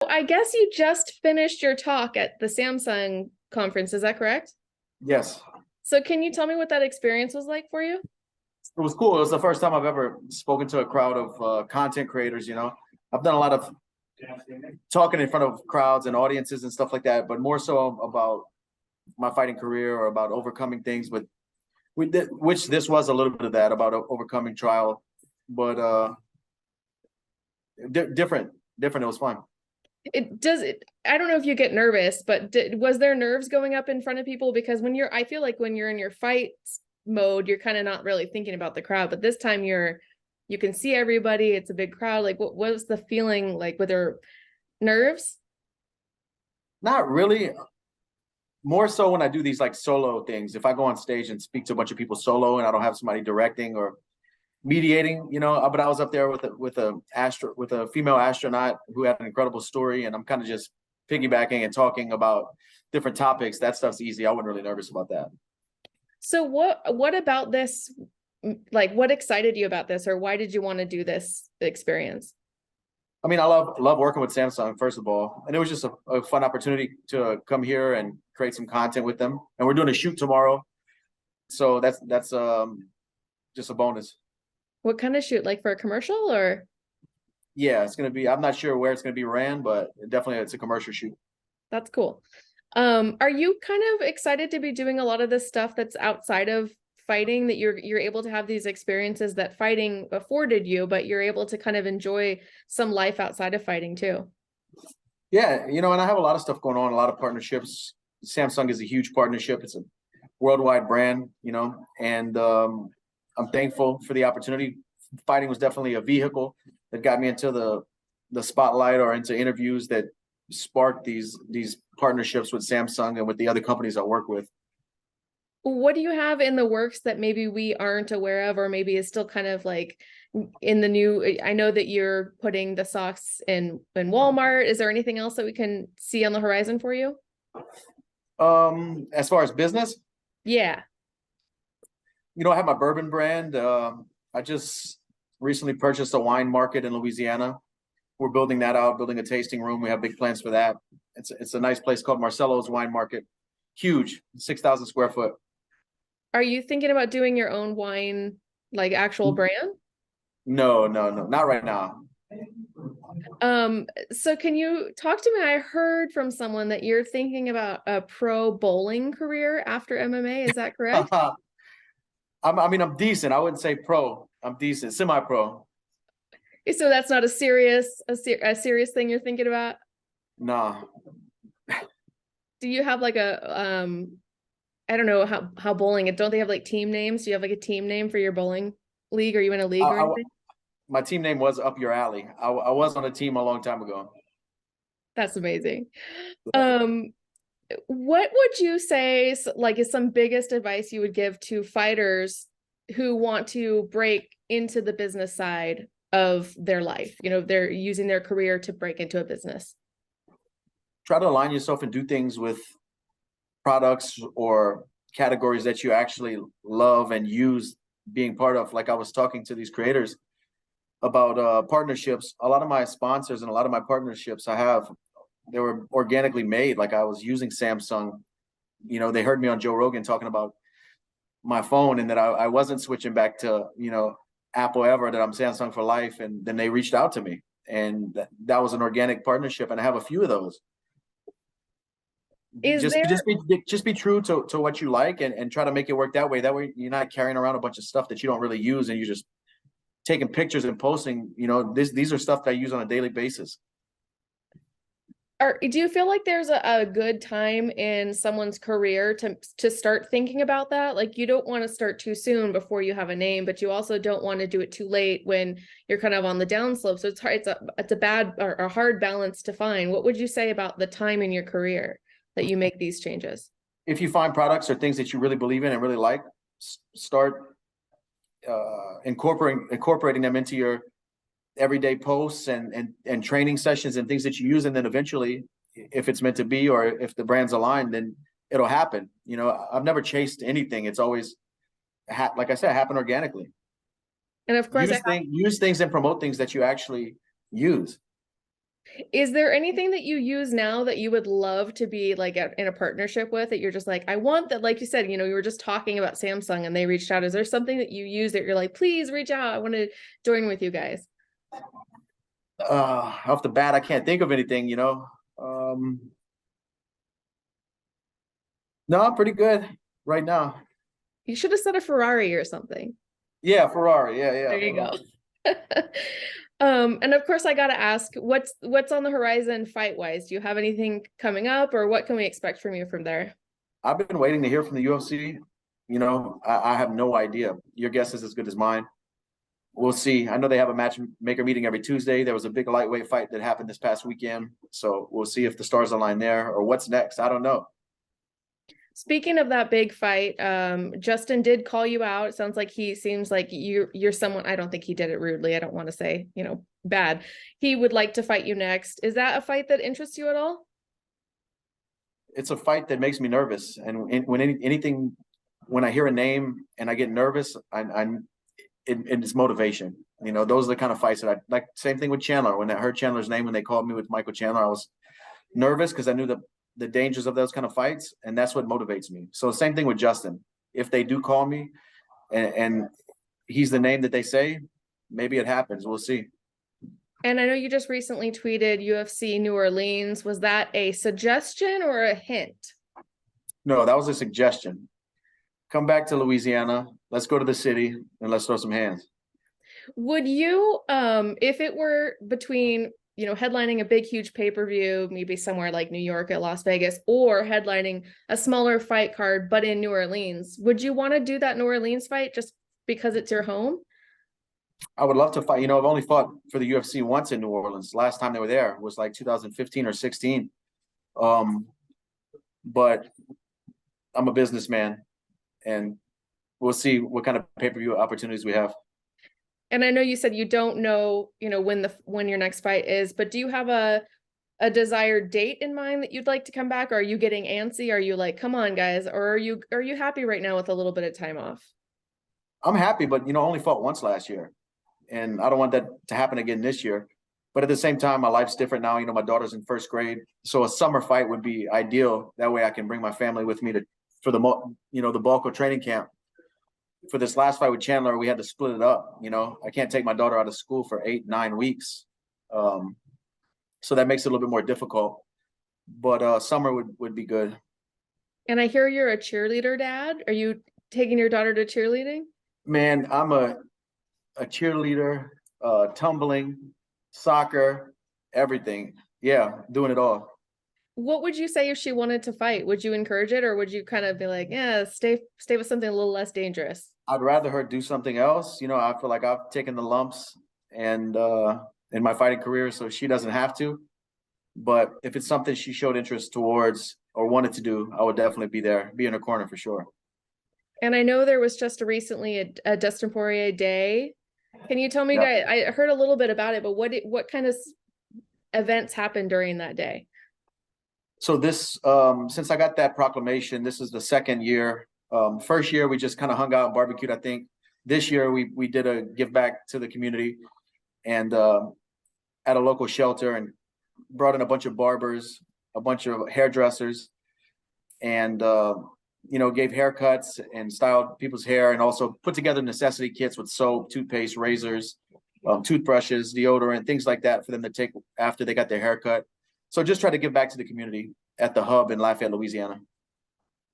I guess you just finished your talk at the Samsung conference. Is that correct? Yes, So can you tell me what that experience was like for you? it was cool. It was the first time I've ever spoken to a crowd of content creators. I've done a lot of talking in front of crowds and audiences and stuff like that, but more so about my fighting career or about overcoming things. But we did, which this was a little bit of that about overcoming trial, but different. It was fun. I don't know if you get nervous, but was there nerves going up in front of people? Because I feel like when you're in your fight mode, you're kind of not really thinking about the crowd, but this time you can see everybody. It's a big crowd. Like, what was the feeling like? Were there nerves? Not really. More so when I do these like solo things. If I go on stage and speak to a bunch of people solo and I don't have somebody directing or mediating, but I was up there with a female astronaut who had an incredible story, and I'm kind of just piggybacking and talking about different topics. That stuff's easy. I wasn't really nervous about that. So what about this, like, what excited you about this, or why did you want to do this experience? I mean, I love working with Samsung, first of all, and it was just a fun opportunity to come here and create some content with them. And we're doing a shoot tomorrow, so that's just a bonus. What kind of shoot? Like for a commercial, or? Yeah, it's gonna be. I'm not sure where it's gonna be ran, but definitely it's a commercial shoot. That's cool. Are you kind of excited to be doing a lot of this stuff that's outside of fighting, that you're able to have these experiences that fighting afforded you, but you're able to kind of enjoy some life outside of fighting too? Yeah, and I have a lot of stuff going on, a lot of partnerships. Samsung is a huge partnership. It's a worldwide brand, and I'm thankful for the opportunity. Fighting was definitely a vehicle that got me into the spotlight or into interviews that sparked these partnerships with Samsung and with the other companies I work with. What do you have in the works that maybe we aren't aware of, or maybe is still kind of like in the new? I know that you're putting the socks in Walmart. Is there anything else that we can see on the horizon for you? As far as business, Yeah. I have my bourbon brand. I just recently purchased a wine market in Louisiana. We're building that out, building a tasting room. We have big plans for that. It's a nice place called Marcello's Wine Market. Huge, 6,000 square foot. Are you thinking about doing your own wine, like actual brand? No, not right now. So can you talk to me? I heard from someone that you're thinking about a pro bowling career after MMA. Is that correct? I'm decent. I wouldn't say pro. I'm decent, semi-pro. So that's not a serious thing you're thinking about? Nah. Do you have like a I don't know how bowling, don't they have like team names? Do you have like a team name for your bowling league? Are you in a league or anything? My team name was Up Your Alley. I was on a team a long time ago. That's amazing. What would you say like is some biggest advice you would give to fighters who want to break into the business side of their life? They're using their career to break into a business. Try to align yourself and do things with products or categories that you actually love and use being part of. Like I was talking to these creators about partnerships. A lot of my sponsors and a lot of my partnerships they were organically made. Like I was using Samsung. They heard me on Joe Rogan talking about my phone and that I wasn't switching back to, Apple ever, that I'm Samsung for life. And then they reached out to me, and that was an organic partnership. And I have a few of those. Just be true to what you like and try to make it work that way. That way you're not carrying around a bunch of stuff that you don't really use and you're just taking pictures and posting. These are stuff that I use on a daily basis. Do you feel like there's a good time in someone's career to start thinking about that? Like, you don't want to start too soon before you have a name, but you also don't want to do it too late when you're kind of on the downslope. So it's hard. It's a bad or a hard balance to find. What would you say about the time in your career that you make these changes? If you find products or things that you really believe in and really like, start incorporating them into your everyday posts and training sessions and things that you use. And then eventually, if it's meant to be, or if the brand's aligned, then it'll happen. I've never chased anything. It's always, like I said, happen organically. And of course, use things and promote things that you actually use. Is there anything that you use now that you would love to be like in a partnership with, that you're just like, I want that, like you said, you know, you were just talking about Samsung and they reached out. Is there something that you use that you're like, please reach out, I want to join with you guys? Off the bat, I can't think of anything, you know. No, I'm pretty good right now. You should have said a Ferrari or something. Yeah, Ferrari. Yeah, There you go. Ferrari. And of course I gotta ask, what's on the horizon fight wise? Do you have anything coming up, or what can we expect from you from there? I've been waiting to hear from the UFC. You know, I have no idea. Your guess is as good as mine. We'll see. I know they have a matchmaker meeting every Tuesday. There was a big lightweight fight that happened this past weekend. So we'll see if the stars align there or what's next. I don't know. Speaking of that big fight, Justin did call you out. It sounds like he seems like you're someone, I don't think he did it rudely. I don't want to say, you know, bad. He would like to fight you next. Is that a fight that interests you at all? It's a fight that makes me nervous. And when anything, when I hear a name and I get nervous, it's motivation. You know, those are the kind of fights that I like. Same thing with Chandler. When I heard Chandler's name, when they called me with Michael Chandler, I was nervous because I knew the dangers of those kind of fights, and that's what motivates me. So same thing with Justin. If they do call me and he's the name that they say, maybe it happens. We'll see. And I know you just recently tweeted UFC New Orleans. Was that a suggestion or a hint? No, that was a suggestion. Come back to Louisiana. Let's go to the city and let's throw some hands. Would you, if it were between, you know, headlining a big, huge pay-per-view, maybe somewhere like New York or Las Vegas, or headlining a smaller fight card, but in New Orleans, would you want to do that New Orleans fight just because it's your home? I would love to fight. You know, I've only fought for the UFC once in New Orleans. Last time they were there was like 2015 or 16. But I'm a businessman, and we'll see what kind of pay-per-view opportunities we have. And I know you said you don't know, you know, when your next fight is, but do you have a desired date in mind that you'd like to come back? Or are you getting antsy? Are you like, come on, guys? Or are you happy right now with a little bit of time off? I'm happy, but you know, I only fought once last year, and I don't want that to happen again this year. But at the same time, my life's different now. You know, my daughter's in first grade, so a summer fight would be ideal. That way, I can bring my family with me for the the bulk of training camp. For this last fight with Chandler, we had to split it up. You know, I can't take my daughter out of school for 8-9 weeks, so that makes it a little bit more difficult. But summer would be good. And I hear you're a cheerleader, Dad. Are you taking your daughter to cheerleading? Man, I'm a cheerleader, tumbling, soccer, everything. Yeah, doing it all. What would you say if she wanted to fight? Would you encourage it, or would you kind of be like, yeah, stay with something a little less dangerous? I'd rather her do something else. You know, I feel like I've taken the lumps and in my fighting career, so she doesn't have to. But if it's something she showed interest towards or wanted to do, I would definitely be there, be in her corner for sure. And I know there was just recently a Dustin Poirier day. Can you tell me, Yeah. guys? I heard a little bit about it, but what kind of events happened during that day? So this, since I got that proclamation, this is the second year. First year we just kind of hung out and barbecued, I think. This year we did a give back to the community and at a local shelter, and brought in a bunch of barbers, a bunch of hairdressers, and gave haircuts and styled people's hair, and also put together necessity kits with soap, toothpaste, razors, toothbrushes, deodorant, things like that for them to take after they got their haircut. So just try to give back to the community at the hub in Lafayette, Louisiana.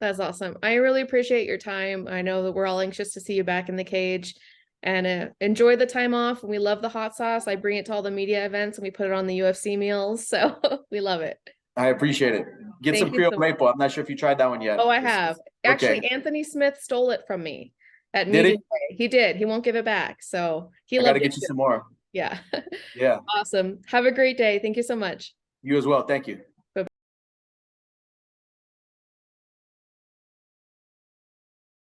That's awesome. I really appreciate your time. I know that we're all anxious to see you back in the cage, and enjoy the time off. We love the hot sauce. I bring it to all the media events and we put it on the UFC meals. So we love it. I appreciate it. Get Thank some you Creole so much. maple. I'm not sure if you tried that one yet. Oh, I have. Actually, okay. Anthony Smith stole it from me at Did media he? day. He did. He won't give it back. So he I got to loved it get you too. some more. Yeah. Yeah. Awesome. Have a great day. Thank you so much. You as well. Thank you.